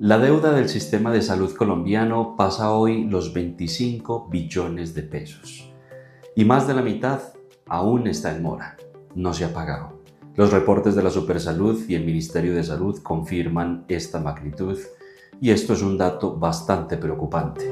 La deuda del sistema de salud colombiano pasa hoy los 25 billones de pesos y más de la mitad aún está en mora, no se ha pagado. Los reportes de la Supersalud y el Ministerio de Salud confirman esta magnitud y esto es un dato bastante preocupante.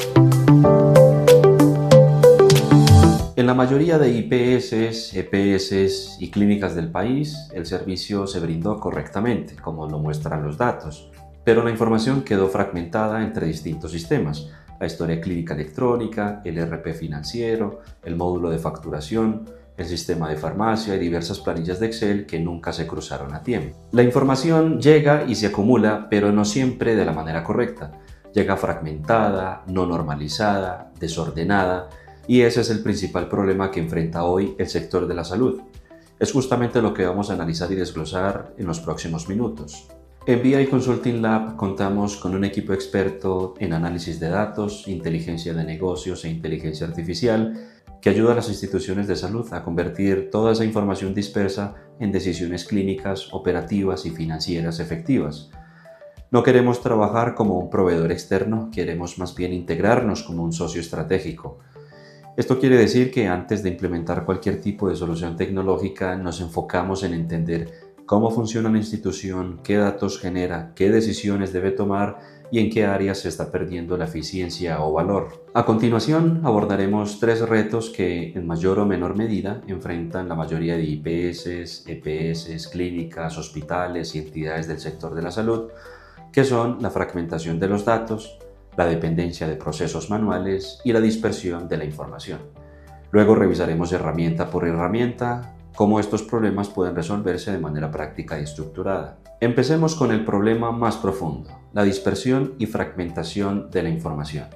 En la mayoría de IPS, EPS y clínicas del país, el servicio se brindó correctamente, como lo muestran los datos, pero la información quedó fragmentada entre distintos sistemas: la historia clínica electrónica, el ERP financiero, el módulo de facturación, el sistema de farmacia y diversas planillas de Excel que nunca se cruzaron a tiempo. La información llega y se acumula, pero no siempre de la manera correcta. Llega fragmentada, no normalizada, desordenada, y ese es el principal problema que enfrenta hoy el sector de la salud. Es justamente lo que vamos a analizar y desglosar en los próximos minutos. En BI Consulting Lab contamos con un equipo experto en análisis de datos, inteligencia de negocios e inteligencia artificial que ayuda a las instituciones de salud a convertir toda esa información dispersa en decisiones clínicas, operativas y financieras efectivas. No queremos trabajar como un proveedor externo, queremos más bien integrarnos como un socio estratégico. Esto quiere decir que antes de implementar cualquier tipo de solución tecnológica nos enfocamos en entender cómo funciona la institución, qué datos genera, qué decisiones debe tomar y en qué áreas se está perdiendo la eficiencia o valor. A continuación abordaremos tres retos que en mayor o menor medida enfrentan la mayoría de IPS, EPS, clínicas, hospitales y entidades del sector de la salud, que son la fragmentación de los datos, la dependencia de procesos manuales y la dispersión de la información. Luego revisaremos herramienta por herramienta cómo estos problemas pueden resolverse de manera práctica y estructurada. Empecemos con el problema más profundo, la dispersión y fragmentación de la información.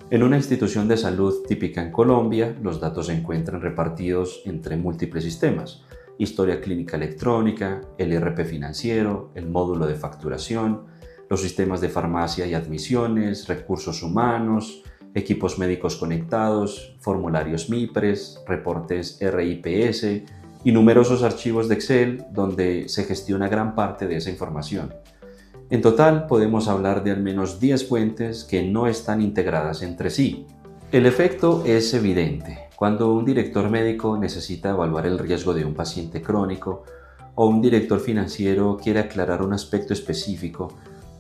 En una institución de salud típica en Colombia, los datos se encuentran repartidos entre múltiples sistemas: historia clínica electrónica, el ERP financiero, el módulo de facturación, los sistemas de farmacia y admisiones, recursos humanos, equipos médicos conectados, formularios MIPRES, reportes RIPS y numerosos archivos de Excel donde se gestiona gran parte de esa información. En total podemos hablar de al menos 10 fuentes que no están integradas entre sí. El efecto es evidente. Cuando un director médico necesita evaluar el riesgo de un paciente crónico o un director financiero quiere aclarar un aspecto específico,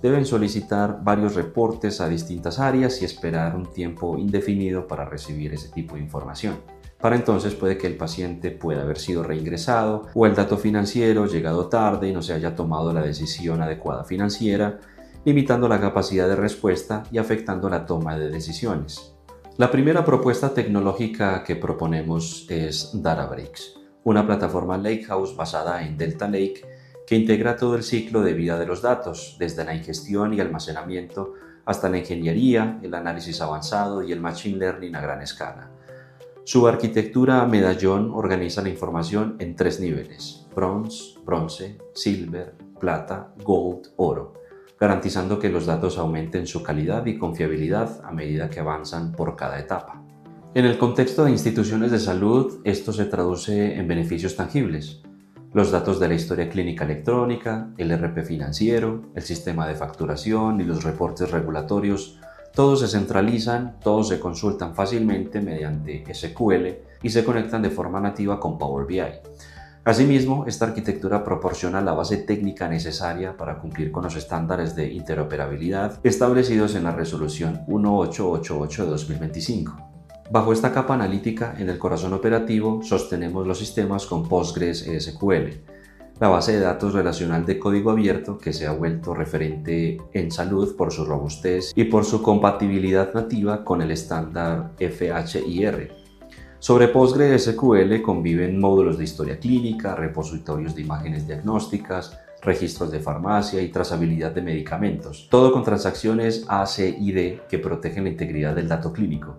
deben solicitar varios reportes a distintas áreas y esperar un tiempo indefinido para recibir ese tipo de información. Para entonces puede que el paciente pueda haber sido reingresado o el dato financiero llegado tarde y no se haya tomado la decisión adecuada financiera, limitando la capacidad de respuesta y afectando la toma de decisiones. La primera propuesta tecnológica que proponemos es Databricks, una plataforma Lakehouse basada en Delta Lake que integra todo el ciclo de vida de los datos, desde la ingestión y almacenamiento hasta la ingeniería, el análisis avanzado y el machine learning a gran escala. Su arquitectura medallón organiza la información en tres niveles: bronce, silver, plata, gold, oro, garantizando que los datos aumenten su calidad y confiabilidad a medida que avanzan por cada etapa. En el contexto de instituciones de salud, esto se traduce en beneficios tangibles. Los datos de la historia clínica electrónica, el ERP financiero, el sistema de facturación y los reportes regulatorios, todos se centralizan, todos se consultan fácilmente mediante SQL y se conectan de forma nativa con Power BI. Asimismo, esta arquitectura proporciona la base técnica necesaria para cumplir con los estándares de interoperabilidad establecidos en la Resolución 1888 de 2025. Bajo esta capa analítica, en el corazón operativo, sostenemos los sistemas con PostgreSQL, la base de datos relacional de código abierto que se ha vuelto referente en salud por su robustez y por su compatibilidad nativa con el estándar FHIR. Sobre PostgreSQL conviven módulos de historia clínica, repositorios de imágenes diagnósticas, registros de farmacia y trazabilidad de medicamentos, todo con transacciones ACID que protegen la integridad del dato clínico.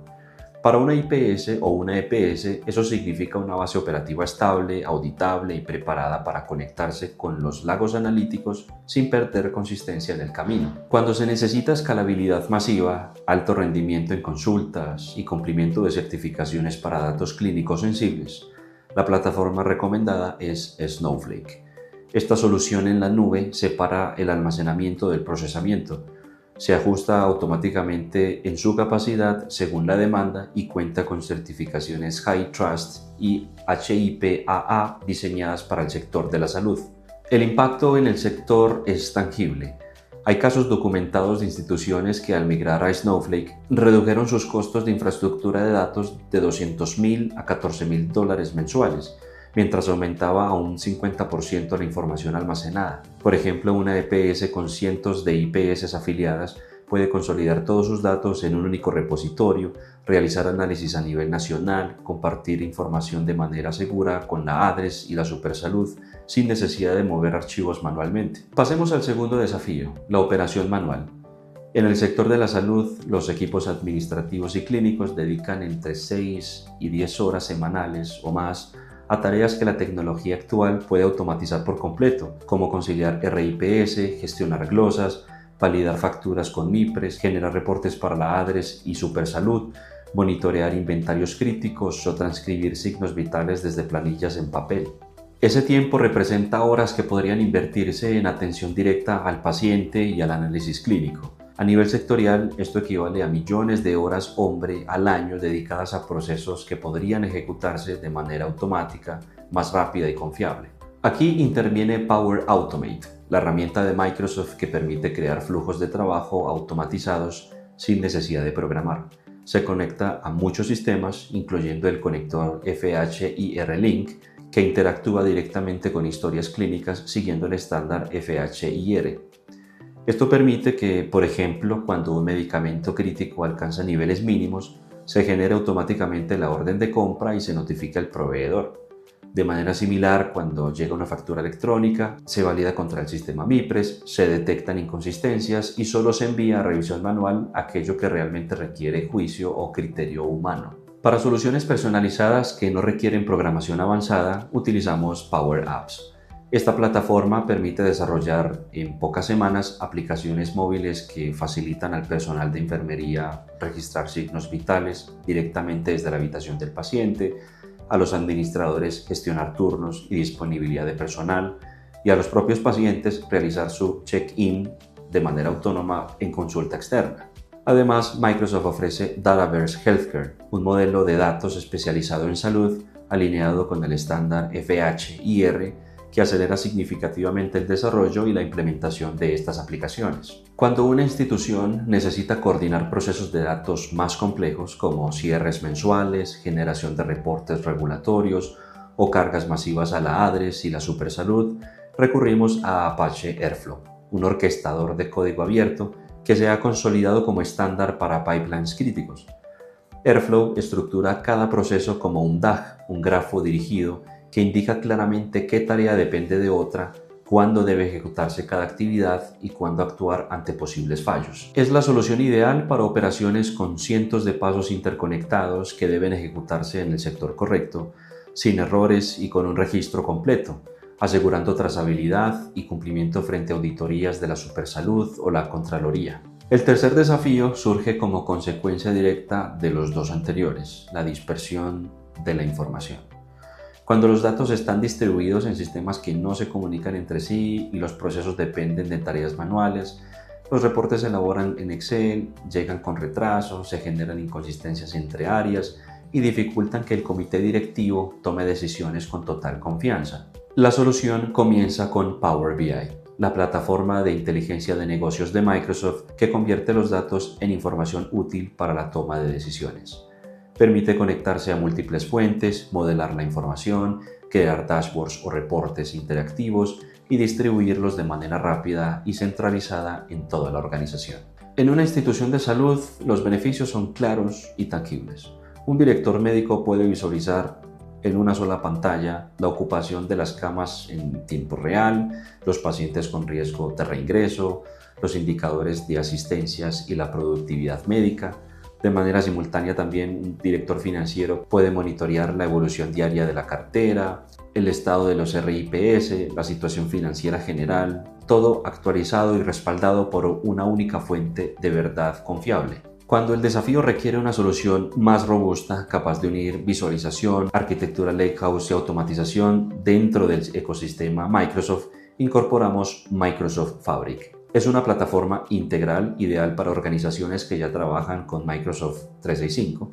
Para una IPS o una EPS, eso significa una base operativa estable, auditable y preparada para conectarse con los lagos analíticos sin perder consistencia en el camino. Cuando se necesita escalabilidad masiva, alto rendimiento en consultas y cumplimiento de certificaciones para datos clínicos sensibles, la plataforma recomendada es Snowflake. Esta solución en la nube separa el almacenamiento del procesamiento. Se ajusta automáticamente en su capacidad según la demanda y cuenta con certificaciones High Trust y HIPAA diseñadas para el sector de la salud. El impacto en el sector es tangible. Hay casos documentados de instituciones que al migrar a Snowflake redujeron sus costos de infraestructura de datos de $200.000 a $14.000 mensuales, mientras aumentaba a un 50% la información almacenada. Por ejemplo, una EPS con cientos de IPS afiliadas puede consolidar todos sus datos en un único repositorio, realizar análisis a nivel nacional, compartir información de manera segura con la ADRES y la Supersalud sin necesidad de mover archivos manualmente. Pasemos al segundo desafío, la operación manual. En el sector de la salud, los equipos administrativos y clínicos dedican entre 6 y 10 horas semanales o más a tareas que la tecnología actual puede automatizar por completo, como conciliar RIPS, gestionar glosas, validar facturas con MIPRES, generar reportes para la ADRES y Supersalud, monitorear inventarios críticos o transcribir signos vitales desde planillas en papel. Ese tiempo representa horas que podrían invertirse en atención directa al paciente y al análisis clínico. A nivel sectorial, esto equivale a millones de horas hombre al año dedicadas a procesos que podrían ejecutarse de manera automática, más rápida y confiable. Aquí interviene Power Automate, la herramienta de Microsoft que permite crear flujos de trabajo automatizados sin necesidad de programar. Se conecta a muchos sistemas, incluyendo el conector FHIR-Link, que interactúa directamente con historias clínicas siguiendo el estándar FHIR. Esto permite que, por ejemplo, cuando un medicamento crítico alcanza niveles mínimos, se genere automáticamente la orden de compra y se notifica al proveedor. De manera similar, cuando llega una factura electrónica, se valida contra el sistema MIPRES, se detectan inconsistencias y solo se envía a revisión manual aquello que realmente requiere juicio o criterio humano. Para soluciones personalizadas que no requieren programación avanzada, utilizamos Power Apps. Esta plataforma permite desarrollar en pocas semanas aplicaciones móviles que facilitan al personal de enfermería registrar signos vitales directamente desde la habitación del paciente, a los administradores gestionar turnos y disponibilidad de personal y a los propios pacientes realizar su check-in de manera autónoma en consulta externa. Además, Microsoft ofrece Dataverse Healthcare, un modelo de datos especializado en salud alineado con el estándar FHIR que acelera significativamente el desarrollo y la implementación de estas aplicaciones. Cuando una institución necesita coordinar procesos de datos más complejos como cierres mensuales, generación de reportes regulatorios o cargas masivas a la ADRES y la Supersalud, recurrimos a Apache Airflow, un orquestador de código abierto que se ha consolidado como estándar para pipelines críticos. Airflow estructura cada proceso como un DAG, un grafo dirigido, que indica claramente qué tarea depende de otra, cuándo debe ejecutarse cada actividad y cuándo actuar ante posibles fallos. Es la solución ideal para operaciones con cientos de pasos interconectados que deben ejecutarse en el sector correcto, sin errores y con un registro completo, asegurando trazabilidad y cumplimiento frente a auditorías de la Supersalud o la Contraloría. El tercer desafío surge como consecuencia directa de los dos anteriores, la dispersión de la información. Cuando los datos están distribuidos en sistemas que no se comunican entre sí y los procesos dependen de tareas manuales, los reportes se elaboran en Excel, llegan con retraso, se generan inconsistencias entre áreas y dificultan que el comité directivo tome decisiones con total confianza. La solución comienza con Power BI, la plataforma de inteligencia de negocios de Microsoft que convierte los datos en información útil para la toma de decisiones. Permite conectarse a múltiples fuentes, modelar la información, crear dashboards o reportes interactivos y distribuirlos de manera rápida y centralizada en toda la organización. En una institución de salud, los beneficios son claros y tangibles. Un director médico puede visualizar en una sola pantalla la ocupación de las camas en tiempo real, los pacientes con riesgo de reingreso, los indicadores de asistencias y la productividad médica. De manera simultánea también un director financiero puede monitorear la evolución diaria de la cartera, el estado de los RIPS, la situación financiera general, todo actualizado y respaldado por una única fuente de verdad confiable. Cuando el desafío requiere una solución más robusta, capaz de unir visualización, arquitectura lakehouse y automatización dentro del ecosistema Microsoft, incorporamos Microsoft Fabric. Es una plataforma integral ideal para organizaciones que ya trabajan con Microsoft 365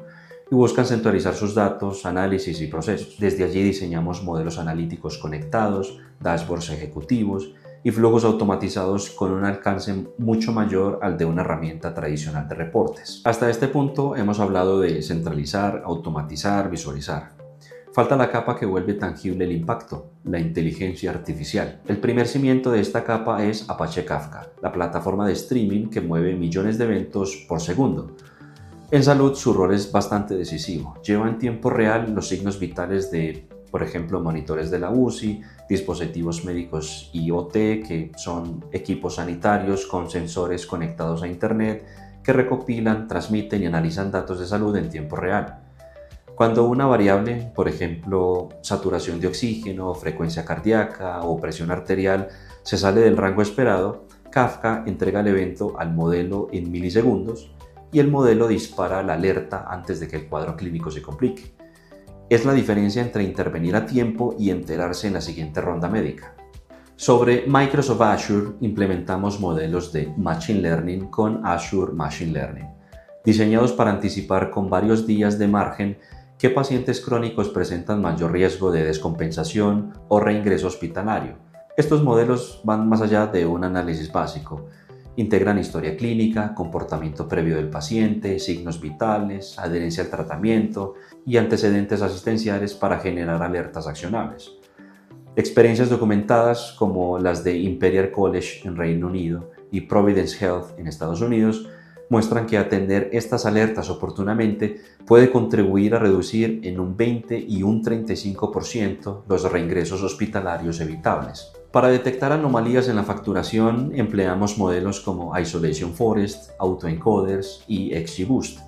y buscan centralizar sus datos, análisis y procesos. Desde allí diseñamos modelos analíticos conectados, dashboards ejecutivos y flujos automatizados con un alcance mucho mayor al de una herramienta tradicional de reportes. Hasta este punto hemos hablado de centralizar, automatizar, visualizar. Falta la capa que vuelve tangible el impacto, la inteligencia artificial. El primer cimiento de esta capa es Apache Kafka, la plataforma de streaming que mueve millones de eventos por segundo. En salud su rol es bastante decisivo. Lleva en tiempo real los signos vitales de, por ejemplo, monitores de la UCI, dispositivos médicos IoT, que son equipos sanitarios con sensores conectados a Internet que recopilan, transmiten y analizan datos de salud en tiempo real. Cuando una variable, por ejemplo, saturación de oxígeno, frecuencia cardíaca o presión arterial, se sale del rango esperado, Kafka entrega el evento al modelo en milisegundos y el modelo dispara la alerta antes de que el cuadro clínico se complique. Es la diferencia entre intervenir a tiempo y enterarse en la siguiente ronda médica. Sobre Microsoft Azure implementamos modelos de Machine Learning con Azure Machine Learning, diseñados para anticipar con varios días de margen qué pacientes crónicos presentan mayor riesgo de descompensación o reingreso hospitalario. Estos modelos van más allá de un análisis básico. Integran historia clínica, comportamiento previo del paciente, signos vitales, adherencia al tratamiento y antecedentes asistenciales para generar alertas accionables. Experiencias documentadas como las de Imperial College en Reino Unido y Providence Health en Estados Unidos muestran que atender estas alertas oportunamente puede contribuir a reducir en un 20 y un 35% los reingresos hospitalarios evitables. Para detectar anomalías en la facturación empleamos modelos como Isolation Forest, Autoencoders y XGBoost.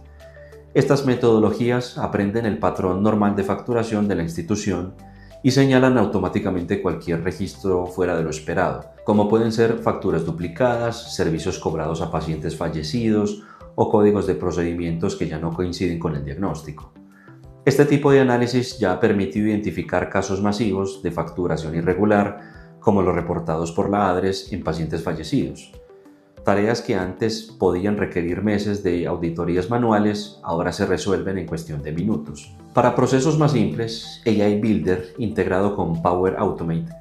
Estas metodologías aprenden el patrón normal de facturación de la institución y señalan automáticamente cualquier registro fuera de lo esperado, como pueden ser facturas duplicadas, servicios cobrados a pacientes fallecidos o códigos de procedimientos que ya no coinciden con el diagnóstico. Este tipo de análisis ya ha permitido identificar casos masivos de facturación irregular, como los reportados por la ADRES en pacientes fallecidos. Tareas que antes podían requerir meses de auditorías manuales, ahora se resuelven en cuestión de minutos. Para procesos más simples, AI Builder, integrado con Power Automate,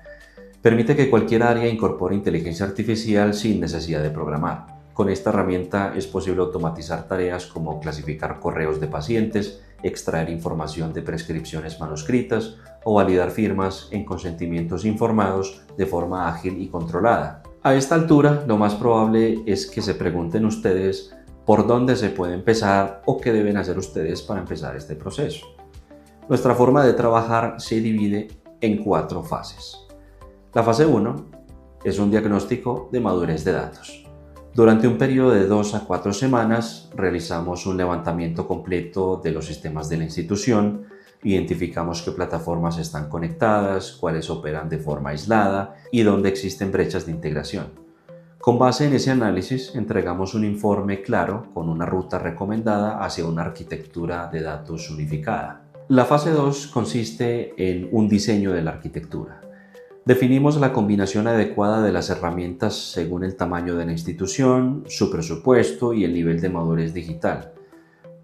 permite que cualquier área incorpore inteligencia artificial sin necesidad de programar. Con esta herramienta es posible automatizar tareas como clasificar correos de pacientes, extraer información de prescripciones manuscritas o validar firmas en consentimientos informados de forma ágil y controlada. A esta altura, lo más probable es que se pregunten ustedes por dónde se puede empezar o qué deben hacer ustedes para empezar este proceso. Nuestra forma de trabajar se divide en 4 fases. La fase 1 es un diagnóstico de madurez de datos. Durante un periodo de 2 a 4 semanas realizamos un levantamiento completo de los sistemas de la institución, identificamos qué plataformas están conectadas, cuáles operan de forma aislada y dónde existen brechas de integración. Con base en ese análisis entregamos un informe claro con una ruta recomendada hacia una arquitectura de datos unificada. La fase 2 consiste en un diseño de la arquitectura. Definimos la combinación adecuada de las herramientas según el tamaño de la institución, su presupuesto y el nivel de madurez digital.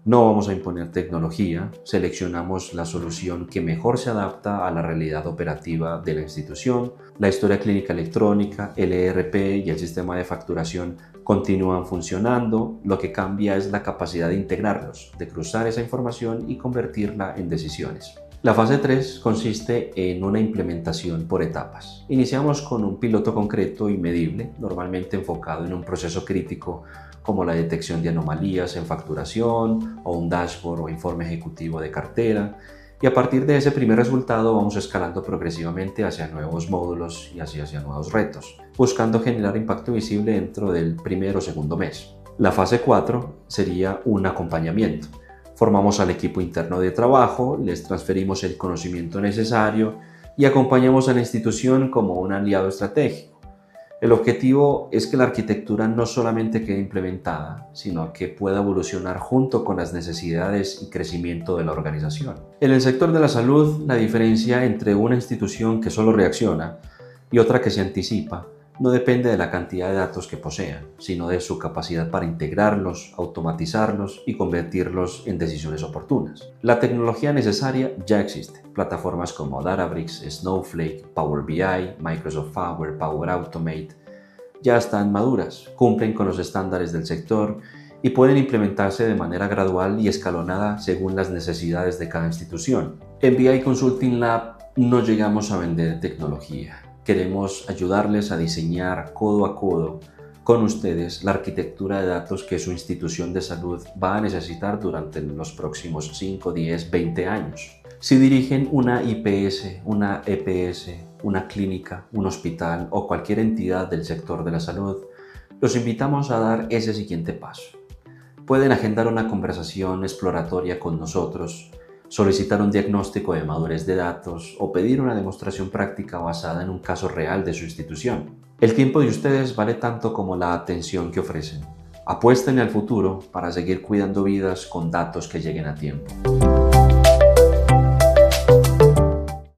No vamos a imponer tecnología, seleccionamos la solución que mejor se adapta a la realidad operativa de la institución. La historia clínica electrónica, el ERP y el sistema de facturación continúan funcionando, lo que cambia es la capacidad de integrarlos, de cruzar esa información y convertirla en decisiones. La fase 3 consiste en una implementación por etapas. Iniciamos con un piloto concreto y medible, normalmente enfocado en un proceso crítico como la detección de anomalías en facturación o un dashboard o informe ejecutivo de cartera, y a partir de ese primer resultado vamos escalando progresivamente hacia nuevos módulos y hacia nuevos retos, buscando generar impacto visible dentro del primer o segundo mes. La fase 4 sería un acompañamiento. Formamos al equipo interno de trabajo, les transferimos el conocimiento necesario y acompañamos a la institución como un aliado estratégico. El objetivo es que la arquitectura no solamente quede implementada, sino que pueda evolucionar junto con las necesidades y crecimiento de la organización. En el sector de la salud, la diferencia entre una institución que solo reacciona y otra que se anticipa no depende de la cantidad de datos que posean, sino de su capacidad para integrarlos, automatizarlos y convertirlos en decisiones oportunas. La tecnología necesaria ya existe. Plataformas como Databricks, Snowflake, Power BI, Microsoft Power, Power Automate ya están maduras, cumplen con los estándares del sector y pueden implementarse de manera gradual y escalonada según las necesidades de cada institución. En BI Consulting Lab no llegamos a vender tecnología. Queremos ayudarles a diseñar codo a codo con ustedes la arquitectura de datos que su institución de salud va a necesitar durante los próximos 5, 10, 20 años. Si dirigen una IPS, una EPS, una clínica, un hospital o cualquier entidad del sector de la salud, los invitamos a dar ese siguiente paso. Pueden agendar una conversación exploratoria con nosotros, solicitar un diagnóstico de madurez de datos o pedir una demostración práctica basada en un caso real de su institución. El tiempo de ustedes vale tanto como la atención que ofrecen. Apuesten al futuro para seguir cuidando vidas con datos que lleguen a tiempo.